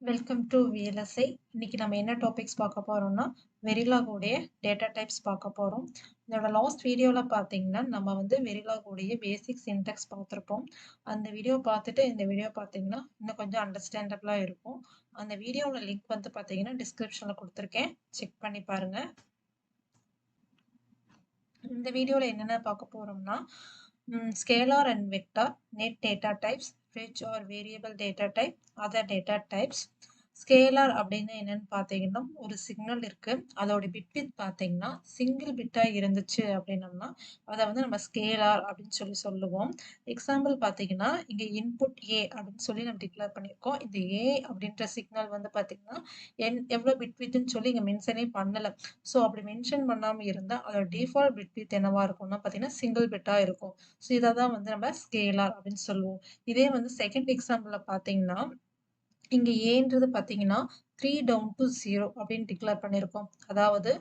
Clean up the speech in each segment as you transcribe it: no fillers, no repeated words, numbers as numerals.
Welcome to VLSI. இன்னைக்கு நம்ம என்ன டாபிக்ஸ் பார்க்க போறோம்னா Verilog உடைய டேட்டா டைப்ஸ் பார்க்க போறோம். இதோட லாஸ்ட் வீடியோல பார்த்தீங்கன்னா நம்ம வந்து Verilog உடைய பேசிக் சின்டாக்ஸ் பார்த்துருப்போம். அந்த வீடியோ பார்த்துட்டு இந்த வீடியோ பார்த்தீங்கன்னா இன்னும் கொஞ்சம் அண்டர்ஸ்டாண்டபிளா இருக்கும். அந்த வீடியோட லிங்க் வந்து பார்த்தீங்கன்னா டிஸ்கிரிப்ஷன்ல கொடுத்துருக்கேன், செக் பண்ணி பாருங்க. இந்த வீடியோல என்னென்ன பார்க்க போறோம்னா scalar and vector, net data types, rich or variable data type, other data types. Scalar அப்படின்னு என்னன்னு பார்த்தீங்கன்னா ஒரு சிக்னல் இருக்கு, அதோட பிட்வித் பார்த்தீங்கன்னா சிங்கிள் பிட்டா இருந்துச்சு அப்படின்னம்னா அதை வந்து நம்ம ஸ்கேலார் அப்படின்னு சொல்லுவோம். எக்ஸாம்பிள் பார்த்தீங்கன்னா இங்க இன்புட் ஏ அப்படின்னு சொல்லி நம்ம டிக்ளேர் பண்ணியிருக்கோம். இந்த ஏ அப்படின்ற சிக்னல் வந்து பார்த்தீங்கன்னா எவ்வளோ பிட்வித்னு சொல்லி இங்க மென்ஷனே பண்ணல. ஸோ அப்படி மென்ஷன் பண்ணாம இருந்தா அதோட டிஃபால்ட் பிட்வித் என்னவா இருக்கும்னா பார்த்தீங்கன்னா சிங்கிள் பிட்டா இருக்கும். ஸோ இதை தான் வந்து நம்ம ஸ்கேலார் அப்படின்னு சொல்லுவோம். இதே வந்து செகண்ட் எக்ஸாம்பிள்ல பார்த்தீங்கன்னா இங்க ஏன்றது பார்த்தீங்கன்னா 3 டவுன் டு 0 அப்படின்னு டிக்ளேர் பண்ணியிருக்கோம். அதாவது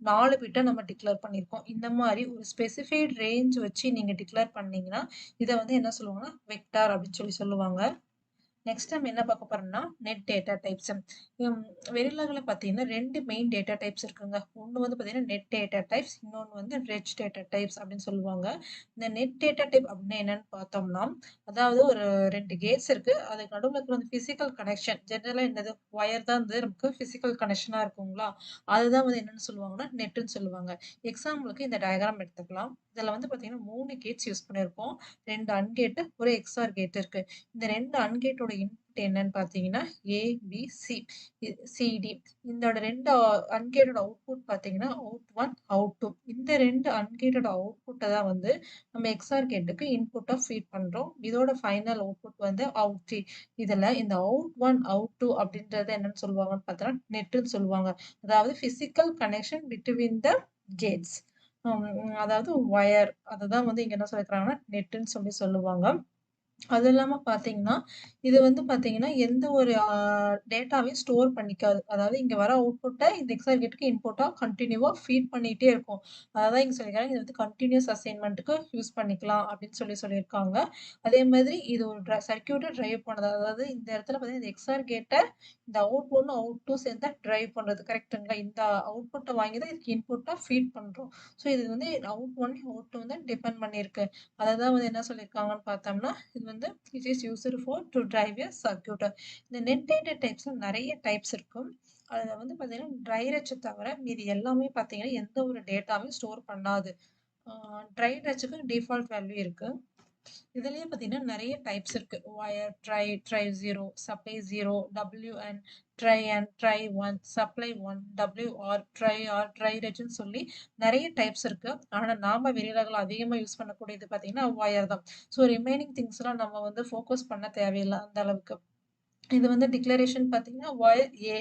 4 பிட்டை நம்ம டிக்ளேர் பண்ணியிருக்கோம். இந்த மாதிரி ஒரு ஸ்பெசிஃபைட் ரேஞ்ச் வச்சு நீங்க டிக்ளேர் பண்ணீங்கன்னா இதை வந்து என்ன சொல்லுவாங்கன்னா வெக்டார் அப்படின்னு சொல்லுவாங்க. நெக்ஸ்ட் நம்ம என்ன பார்க்க போறோம்னா நெட் டேட்டா டைப்ஸ். வெரிலாக்ல பார்த்தீங்கன்னா ரெண்டு மெயின் டேட்டா டைப்ஸ் இருக்குங்க. ஒன்று வந்து பார்த்தீங்கன்னா நெட் டேட்டா டைப்ஸ், இன்னொன்று வந்து ரெச் டேட்டா டைப்ஸ் அப்படின்னு சொல்லுவாங்க. இந்த நெட் டேட்டா டைப் அப்படின்னா என்னன்னு பார்த்தோம்னா அதாவது ஒரு ரெண்டு கேட்ஸ் இருக்கு, அதுக்கு நடுவில் இருக்கிற வந்து பிசிக்கல் கனெக்ஷன். ஜென்ரலா என்னது ஒயர் தான் வந்து நமக்கு பிசிக்கல் கனெக்ஷனா இருக்குங்களா, அதுதான் வந்து என்னன்னு சொல்லுவாங்கன்னா நெட்டுன்னு சொல்லுவாங்க. எக்ஸாம்பிளுக்கு இந்த டயக்ராம் எடுத்துக்கலாம். இதுல வந்து பார்த்தீங்கன்னா 3 கேட்ஸ் யூஸ் பண்ணியிருப்போம். 2 அன்கேட்டு, ஒரு எக்ஸ்ஆர் கேட் இருக்கு. இந்த 2 அன்கேட்டோட இன்புட் என்னன்னு பார்த்தீங்கன்னா ஏபிசி சிடி. இந்த 2 அன்கேட்டோட அவுட்புட் பார்த்தீங்கன்னா அவுட் 1 அவுட் 2. இந்த 2 அன்கேட்டோட அவுட்புட்டை தான் வந்து நம்ம எக்ஸ்ஆர் கேட்டுக்கு இன்புட்டா ஃபீட் பண்றோம். இதோட ஃபைனல் அவுட்புட் வந்து அவுட் 3. இதுல இந்த அவுட் 1 அவுட் 2 அப்படின்றது என்னன்னு சொல்லுவாங்கன்னு பார்த்தோம்னா நெட்டுன்னு சொல்லுவாங்க. அதாவது physical connection between the gates. அதாவது ஒயர், அதுதான் வந்து இங்க என்ன சொல்லிருக்காங்கன்னா நெட்டுன்னு சொல்லுவாங்க. அது இல்லாம பார்த்தீங்கன்னா இது வந்து பார்த்தீங்கன்னா எந்த ஒரு டேட்டாவையும் ஸ்டோர் பண்ணிக்காது. அதாவது இங்க வர அவுட்புட்டை இந்த எக்ஸ்ஆர் கேட்டுக்கு இன்புட்டா கண்டினியூவா ஃபீட் பண்ணிட்டே இருக்கும். அதான் இங்க சொல்லியிருக்காங்க இது வந்து கண்டினியூஸ் அசைன்மெண்ட்டுக்கு யூஸ் பண்ணிக்கலாம் அப்படின்னு சொல்லியிருக்காங்க. அதே மாதிரி இது ஒரு சர்க்கியூட்டை டிரைவ் பண்ணது. அதாவது இந்த இடத்துல பார்த்தீங்கன்னா இந்த எக்ஸ்ஆர் கேட்டை இந்த அவுட் 1 அவுட் 2 சேர்ந்து டிரைவ் பண்றது கரெக்ட்டுங்களா. இந்த அவுட்புட்டை வாங்கி தான் இதுக்கு இன்புட்டா ஃபீட் பண்றோம். ஸோ இது வந்து அவுட் 1 அவுட் 2 வந்து டிபெண்ட் பண்ணியிருக்கு. அதை தான் வந்து என்ன சொல்லியிருக்காங்கன்னு பார்த்தோம்னா இது வந்து it is used for to drive a circuit. இந்த நெட் டேட்டா டைப்ஸ்ல நிறைய டைப்ஸ் இருக்கும். அதுல வந்து பாத்தீங்கன்னா ட்ரை ரச்சை தவிர மீதி எல்லாமே பாத்தீங்கன்னா எந்த ஒரு டேட்டாவையும் ஸ்டோர் பண்ணாது. ட்ரை ரச்சுக்கு டிஃபால்ட் வேல்யூ இருக்கு. இதுலயே பாத்தீங்கன்னா நிறைய டைப்ஸ் இருக்கு. Wire, tri 0, supply 0, WN, tri 1, supply 1, WR, tri ரெட்னு சொல்லி நிறைய டைப்ஸ் இருக்கு. ஆனா நாம வெளியில அதிகமா யூஸ் பண்ணக்கூடியது பாத்தீங்கன்னா ஒயர் தான். ஸோ ரிமைனிங் திங்ஸ் எல்லாம் நம்ம வந்து ஃபோக்கஸ் பண்ண தேவையில்லை அந்த அளவுக்கு. இது வந்து டிக்ளரேஷன் பார்த்தீங்கன்னா ஒயர் ஏ,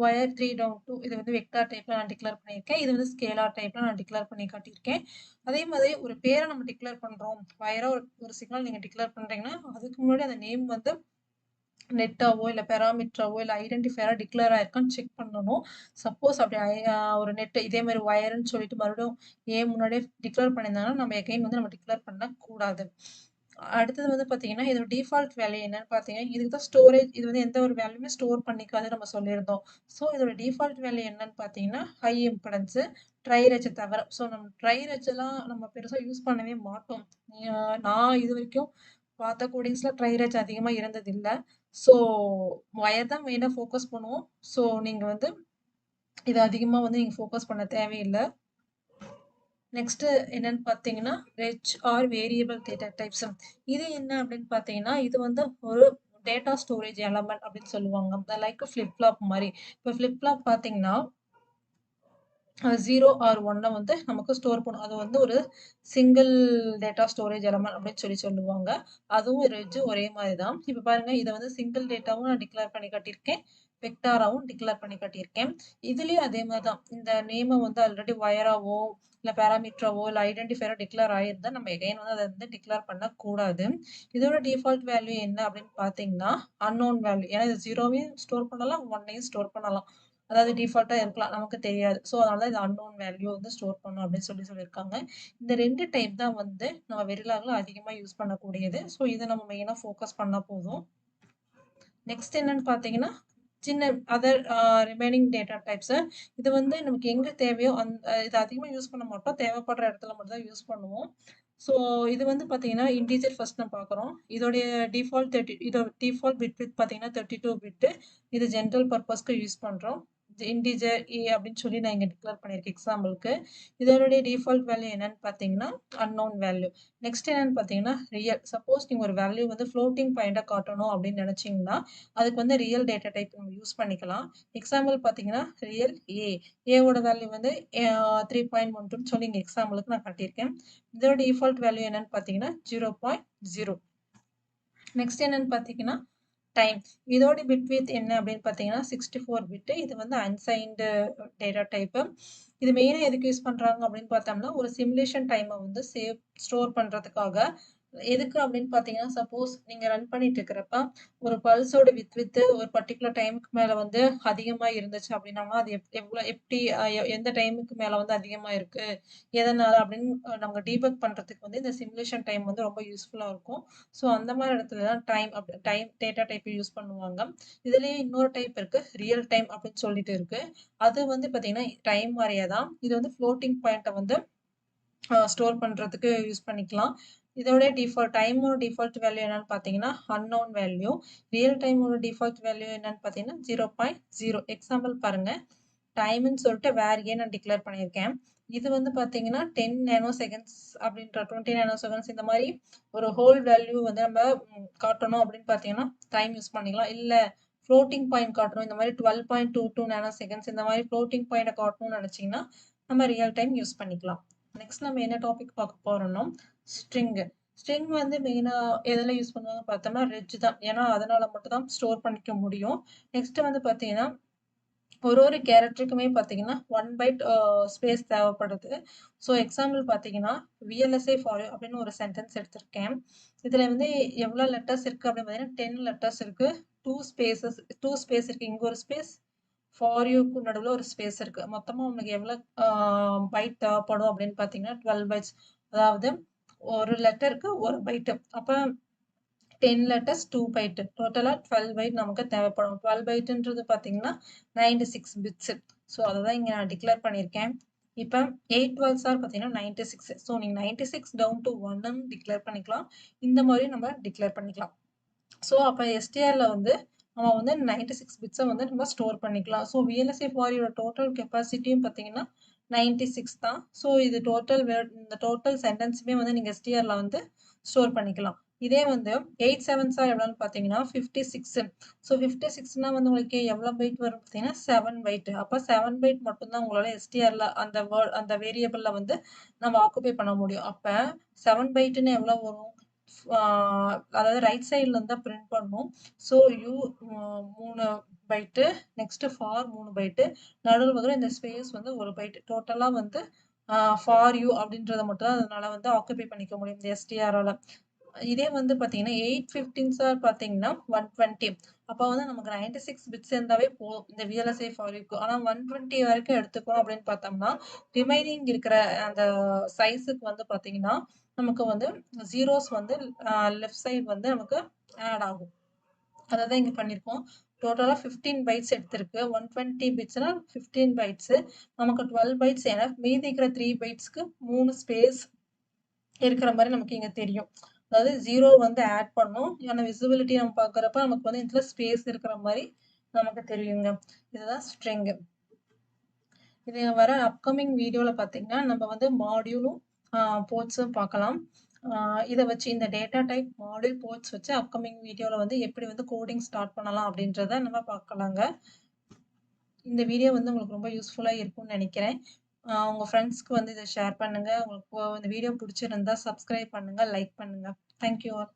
ஒயர் 3 டவுன் 2 இது வந்து வெக்டார் டைப்ல நான் டிக்ளேர் பண்ணியிருக்கேன். இது வந்து ஸ்கேலார் டைப்ல நான் டிக்ளேர் பண்ணி காட்டியிருக்கேன். அதே மாதிரி ஒரு பேரை நம்ம டிக்ளேர் பண்றோம், வயரா ஒரு சிக்னல் நீங்க டிக்ளேர் பண்றீங்கன்னா அதுக்கு முன்னாடி அந்த நேம் வந்து நெட்டாவோ இல்ல பெராமீட்டராவோ இல்ல ஐடென்டிஃபையரா டிக்ளேர் ஆயிருக்கான்னு செக் பண்ணணும். சப்போஸ் அப்படி ஒரு நெட் இதே மாதிரி ஒயர்ன்னு சொல்லிட்டு மறுபடியும் முன்னாடியே டிக்ளேர் பண்ணியிருந்தாங்கன்னா நம்ம எகைன் வந்து நம்ம டிக்ளேர் பண்ணக்கூடாது. அடுத்தது வந்து பார்த்தீங்கன்னா இதோட டிஃபால்ட் வேல்யூ என்னன்னு பார்த்தீங்கன்னா இதுக்கு தான் ஸ்டோரேஜ். இது வந்து எந்த ஒரு வேல்யூமே ஸ்டோர் பண்ணிக்காது நம்ம சொல்லியிருந்தோம். ஸோ இதோட டிஃபால்ட் வேல்யூ என்னன்னு பார்த்தீங்கன்னா ஹை இம்பிடன்ஸ், ட்ரை ரச்சை தவிர. ஸோ நம்ம ட்ரை ரச்செல்லாம் நம்ம பெருசாக யூஸ் பண்ணவே மாட்டோம். நான் இது வரைக்கும் பார்த்த கோடிங்ஸ்ல ட்ரை ரச் அதிகமாக இருந்தது இல்லை. ஸோ ஒயர் தான் மெயினாக ஃபோக்கஸ் பண்ணுவோம். ஸோ நீங்கள் வந்து இதை அதிகமாக வந்து நீங்கள் ஃபோக்கஸ் பண்ண தேவையில்லை. நெக்ஸ்ட் என்னன்னு பார்த்தீங்கன்னா reg or variable data types. இது என்ன அப்படின்னு பார்த்தீங்கன்னா இது வந்து ஒரு டேட்டா ஸ்டோரேஜ் எலமெண்ட் அப்படின்னு சொல்லுவாங்க. லைக் ஃபிளிப் ஃப்ளாப் மாதிரி. இப்போ ஃபிளிப் ஃப்ளாப் பார்த்தீங்கன்னா 0 ஆர் 1 வந்து நமக்கு ஸ்டோர் பண்ணும். அது வந்து ஒரு சிங்கிள் டேட்டா ஸ்டோரேஜ் எலமெண்ட் அப்படின்னு சொல்லுவாங்க. அதுவும் ரெஜ் ஒரே மாதிரி தான். இப்போ பாருங்க இதை வந்து சிங்கிள் டேட்டாவும் நான் டிக்ளேர் பண்ணி காட்டியிருக்கேன், வெக்டாராவும் டிக்ளேர் பண்ணி காட்டியிருக்கேன். இதுலயும் அதே மாதிரி தான். இந்த நேமை வந்து ஆல்ரெடி வயராவோ இல்லை பேராமீட்டராவோ இல்லை ஐடென்டிஃபையரோ டிக்ளேர் ஆயிருந்தா நம்ம எகைன் வந்து அதை வந்து டிக்ளேர் பண்ணக்கூடாது. இதோட டிஃபால்ட் வேல்யூ என்ன அப்படின்னு பார்த்தீங்கன்னா அன்னோன் வேல்யூ. ஏன்னா இது 0வையும் ஸ்டோர் பண்ணலாம், 1ஐயும் ஸ்டோர் பண்ணலாம். அதாவது டிஃபால்ட்டா இருக்கலாம், நமக்கு தெரியாது. ஸோ அதனால இது அன்னோன் வேல்யூ வந்து ஸ்டோர் பண்ணும் அப்படின்னு சொல்லியிருக்காங்க. இந்த ரெண்டு டைப் தான் வந்து நம்ம வெரிலாக்ல அதிகமாக யூஸ் பண்ணக்கூடியது. ஸோ இதை நம்ம மெயினாக ஃபோக்கஸ் பண்ணா போதும். நெக்ஸ்ட் என்னன்னு பார்த்தீங்கன்னா, சின்ன அதர் ரிமைனிங் டேட்டா டைப்ஸ். இது வந்து நமக்கு எங்க தேவையோ இது அதிகமா யூஸ் பண்ண மாட்டோம். தேவைப்படுற இடத்துல மட்டும் தான் யூஸ் பண்ணுவோம். ஸோ இது வந்து பார்த்தீங்கன்னா, இன்டிஜர் ஃபர்ஸ்ட் நம்ம பார்க்குறோம். இதோடைய இதோட டிஃபால்ட் பிட் விட்த் பார்த்தீங்கன்னா 32 பிட். இது ஜெனரல் பர்பஸ்க்கு யூஸ் பண்றோம். இன்டிஜர் ஏ அப்படின்னு சொல்லி நான் இங்க டிக்ளேர் பண்ணியிருக்கேன் எக்ஸாம்பிளுக்கு. இதனுடைய டிஃபால்ட் வேல்யூ என்னன்னு பார்த்தீங்கன்னா, அன்னோன் வேல்யூ. நெக்ஸ்ட் என்னன்னு பார்த்தீங்கன்னா, ரியல். சப்போஸ் நீங்க ஒரு வேல்யூ வந்து ஃப்ளோட்டிங் பாயிண்டா காட்டணும் அப்படின்னு நினைச்சீங்கன்னா, அதுக்கு வந்து ரியல் டேட்டா டைப் நம்ம யூஸ் பண்ணிக்கலாம். எக்ஸாம்பிள் பார்த்தீங்கன்னா, ரியல் ஏ. ஏவோட வேல்யூ வந்து 3.12 சொல்லி இங்க எக்ஸாம்பிளுக்கு நான் காட்டியிருக்கேன். இதோட டிஃபால்ட் வேல்யூ என்னன்னு பார்த்தீங்கன்னா 0.0. நெக்ஸ்ட் என்னன்னு பார்த்தீங்கன்னா டைம். இதோட பிட் விட்த் என்ன அப்படின்னு பார்த்தீங்கன்னா 64 பிட். இது வந்து அன்சைன்டு டேட்டா டைப். இது மெயினா எதுக்கு யூஸ் பண்றாங்க அப்படின்னு பார்த்தோம்னா, ஒரு சிமுலேஷன் டைமை வந்து ஸ்டோர் பண்றதுக்காக. எதுக்கு அப்படின்னு பார்த்தீங்கன்னா, சப்போஸ் நீங்க ரன் பண்ணிட்டு இருக்கிறப்ப ஒரு பல்ஸோட வித் ஒரு பர்ட்டிகுலர் டைமுக்கு மேல வந்து அதிகமா இருந்துச்சு அப்படின்னம்னா, அது எப்படி எந்த டைமுக்கு மேல வந்து அதிகமா இருக்கு, எதனால அப்படின்னு நம்ம டீபக் பண்றதுக்கு வந்து இந்த சிமுலேஷன் டைம் வந்து ரொம்ப யூஸ்ஃபுல்லா இருக்கும். ஸோ அந்த மாதிரி இடத்துல தான் டைம் டேட்டா டைப் யூஸ் பண்ணுவாங்க. இதுலயே இன்னொரு டைப் இருக்கு, ரியல் டைம் அப்படின்னு சொல்லிட்டு இருக்கு. அது வந்து பார்த்தீங்கன்னா டைம் மாதிரியே தான். இது வந்து ஃப்ளோட்டிங் பாயிண்ட்டை வந்து ஸ்டோர் பண்றதுக்கு யூஸ் பண்ணிக்கலாம். இதோட டைமோட டிஃபால்ட் வேல்யூ என்னன்னு பார்த்தீங்கன்னா அன்னோன் வேல்யூ. ரியல் டைமோட டிஃபால்ட் வேல்யூ என்னன்னு பார்த்தீங்கன்னா 0.0. எக்ஸாம்பிள் பாருங்க. டைம்னு சொல்லிட்டு வேர் ஏ நான் டிக்ளேர் பண்ணியிருக்கேன். இது வந்து பார்த்தீங்கன்னா 10 நேனோ செகண்ட்ஸ் அப்படின்ற 20 நேனோ செகண்ட்ஸ் இந்த மாதிரி ஒரு ஹோல் வேல்யூ வந்து நம்ம காட்டணும் அப்படின்னு பார்த்தீங்கன்னா டைம் யூஸ் பண்ணிக்கலாம். இல்லை ஃப்ளோட்டிங் பாயிண்ட் காட்டணும், இந்த மாதிரி 12.22 நேனோ செகண்ட்ஸ் இந்த மாதிரி ஃப்ளோட்டிங் பாயிண்ட்டை காட்டணும்னு நினச்சிங்கன்னா நம்ம ரியல் டைம் யூஸ் பண்ணிக்கலாம். நெக்ஸ்ட் நம்ம என்ன டாபிக் பார்க்க போறோம்னா ஸ்ட்ரிங். ஸ்ட்ரிங் வந்து மெயினா எதில் யூஸ் பண்ணுவாங்க பார்த்தோம்னா ரெஜ் தான். ஏன்னா அதனால மட்டும் தான் ஸ்டோர் பண்ணிக்க முடியும். நெக்ஸ்ட் வந்து பார்த்தீங்கன்னா ஒரு கேரக்டருக்குமே பார்த்தீங்கன்னா 1 பைட் ஸ்பேஸ் தேவைப்படுது. ஸோ எக்ஸாம்பிள் பார்த்தீங்கன்னா VLSI ஃபார் அப்படின்னு ஒரு சென்டென்ஸ் எடுத்திருக்கேன். இதில் வந்து எவ்வளோ லெட்டர்ஸ் இருக்குது அப்படின்னு பார்த்தீங்கன்னா 10 லெட்டர்ஸ் இருக்குது. 2 ஸ்பேஸ் இருக்குது. இங்கே ஒரு ஸ்பேஸ், ஃபார் யூக்கு நடுவில் ஒரு ஸ்பேஸ் இருக்கு. மொத்தமாக உங்களுக்கு எவ்வளோ பைட் தேவைப்படும் அப்படின்னு பார்த்தீங்கன்னா 12 பைட்ஸ். அதாவது ஒரு லெட்டருக்கு ஒரு பைட்டு. அப்போ 10 லெட்டர்ஸ் 2 பைட்டு. டோட்டலாக 12 பைட் நமக்கு தேவைப்படும். 12 பைட்டுன்றது பார்த்தீங்கன்னா 96 பிட்ஸ். ஸோ அதை தான் இங்கே நான் டிக்ளேர் பண்ணியிருக்கேன். இப்போ 8 12 ஆர் பார்த்தீங்கன்னா 96. ஸோ நீங்கள் 96 டவுன் டு 1ன்னு டிக்ளேர் பண்ணிக்கலாம். இந்த மாதிரி நம்ம டிக்ளேர் பண்ணிக்கலாம். ஸோ அப்போ எஸ்டிஆர்ல வந்து நம்ம வந்து 96 பிட்ஸை வந்து நம்ம ஸ்டோர் பண்ணிக்கலாம். ஸோ VLSI ஃபாரியோட டோட்டல் கெப்பாசிட்டியும் பார்த்தீங்கன்னா 96 தான். ஸோ இது இந்த டோட்டல் சென்டென்ஸுமே வந்து நீங்கள் எஸ்டிஆர்ல வந்து ஸ்டோர் பண்ணிக்கலாம். இதே வந்து 8 7 ஆர் எவ்வளோன்னு பார்த்தீங்கன்னா 56. ஸோ 56னா வந்து உங்களுக்கு எவ்வளோ பைட் வரும் பார்த்தீங்கன்னா 7 பைட். அப்போ 7 பைட் மட்டும்தான் உங்களால் எஸ்டிஆர்ல அந்த வேரியபிளில் வந்து நம்ம ஆக்குபை பண்ண முடியும். அப்போ 7 பைட்டுன்னு எவ்வளோ வரும்? அதாவது ரைட் சைடில் இருந்தால் பிரிண்ட் பண்ணும். So you 3 byte, next for 3 byte, நடுவில் வந்து இந்த ஸ்பேஸ் வந்து 1 பைட்டு. டோட்டலாக வந்து ஃபார் யூ அப்படின்றத மட்டும் தான் அதனால வந்து ஆக்குபை பண்ணிக்க முடியும் இந்த எஸ்டிஆரால். இதே வந்து பார்த்தீங்கன்னா 8 15 ஆர் பார்த்தீங்கன்னா 120. அப்போ வந்து நமக்கு 96 பிட்ஸ் இருந்தாவே போதும் இந்த VLSI ஃபார் யூக்கு. ஆனால் 120 வரைக்கும் எடுத்துக்கணும் அப்படின்னு பார்த்தோம்னா ரிமைனிங் இருக்கிற அந்த சைஸுக்கு வந்து பார்த்தீங்கன்னா நமக்கு வந்து ஜீரோஸ் வந்து லெஃப்ட் சைடு வந்து நமக்கு ஆட் ஆகும். அதை தான் இங்கே பண்ணியிருக்கோம். டோட்டலாக 15 பைட்ஸ் எடுத்திருக்கு. 120 பிட்ஸ்னா 15 பைட்ஸு. நமக்கு 12 பைட்ஸ். ஏன்னா மீதி இருக்கிற 3 பைட்ஸ்க்கு 3 ஸ்பேஸ் இருக்கிற மாதிரி நமக்கு இங்கே தெரியும். அதாவது 0 வந்து ஆட் பண்ணும். ஏன்னா விசிபிலிட்டி நம்ம பார்க்குறப்ப நமக்கு வந்து இதில் ஸ்பேஸ் இருக்கிற மாதிரி நமக்கு தெரியுங்க. இதுதான் ஸ்ட்ரிங்கு. இது வர அப்கமிங் வீடியோவில் பார்த்தீங்கன்னா நம்ம வந்து மாடியூலும் போர்ட்ஸும் பார்க்கலாம். இதை வச்சு இந்த டேட்டா டைப் மாடியூல் போர்ட்ஸ் வச்சு அப்கமிங் வீடியோவில் வந்து எப்படி வந்து கோடிங் ஸ்டார்ட் பண்ணலாம் அப்படின்றத நம்ம பார்க்கலாங்க. இந்த வீடியோ வந்து உங்களுக்கு ரொம்ப யூஸ்ஃபுல்லாக இருக்கும்னு நினைக்கிறேன். உங்கள் ஃப்ரெண்ட்ஸ்க்கு வந்து இதை ஷேர் பண்ணுங்கள். உங்களுக்கு இந்த வீடியோ பிடிச்சிருந்தா சப்ஸ்கிரைப் பண்ணுங்கள், லைக் பண்ணுங்கள். Thank you all.